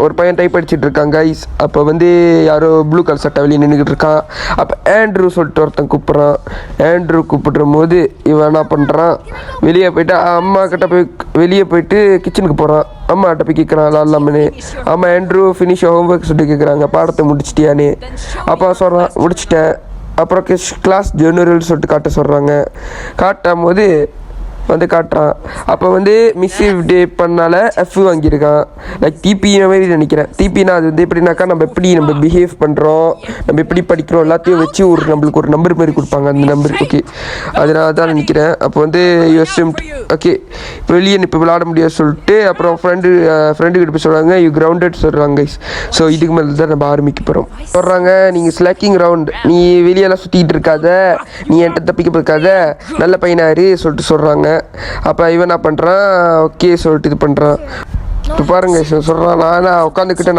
ஒரு பையன் டைப் அடிச்சிட்டு இருக்கான் கைஸ். அப்போ வந்து யாரோ ப்ளூ கலர் சட்டை வெளியே நின்றுக்கிட்டு இருக்கான். அப்போ ஆண்ட்ரூ சொல்லிட்டு ஒருத்தன் கூப்பிட்றான். ஆண்ட்ரூ கூப்பிடுற போது இவன் என்ன பண்ணுறான், வெளியே போயிட்டு அம்மா கிட்ட போய் வெளியே போயிட்டு கிச்சனுக்கு போகிறான். அம்மாட்ட போய் கேட்குறான் லால்லாமனு. அம்மா ஆண்ட்ரூ ஃபினிஷ் ஹோம்ஒர்க் சொல்லிட்டு கேட்குறாங்க, பாடத்தை முடிச்சிட்டியான்னு. அப்போ சொல்கிறான் முடிச்சிட்டேன். அப்புறம் கிளாஸ் ஜெனரல் சொல்லிட்டு காட்ட சொல்கிறாங்க. காட்டும் போது வந்து காட்டுறான். அப்போ வந்து மிஸ்ஸிவ் டே பண்ணால எஃப் வாங்கியிருக்கான். லைக் டிபின மாதிரி நினைக்கிறேன். டிபினா அது வந்து எப்படின்னாக்கா நம்ம பிஹேவ் பண்ணுறோம், நம்ம எப்படி படிக்கிறோம் எல்லாத்தையும் வச்சு நம்மளுக்கு ஒரு நம்பர் மாதிரி கொடுப்பாங்க. அந்த நம்பர் ஓகே அதனால தான் நினைக்கிறேன். அப்போ வந்து ஓகே இப்போ வெளியே இப்போ விளாட முடியாது சொல்லிட்டு அப்புறம் ஃப்ரெண்டு கிட்ட போய் சொல்கிறாங்க யூ கிரவுண்டட் சொல்கிறாங்க கைஸ். ஸோ இதுக்கு மேலே தான் நம்ம ஆரம்பிக்க போகிறோம். சொல்கிறாங்க நீங்கள் ஸ்லாக்கிங் ரவுண்ட், நீ வெளியெல்லாம் சுற்றிக்கிட்டு இருக்காத, நீ என்கிட்ட தப்பிக்க போயிருக்காத, நல்ல பையனாரு சொல்லிட்டு சொல்கிறாங்க. அப்போ இவன் என்ன பண்ணுறான், ஓகே சொல்லிட்டு இது பண்ணுறான். இப்போ பாருங்க சொல்கிறான், நான் உட்காந்துக்கிட்டேன்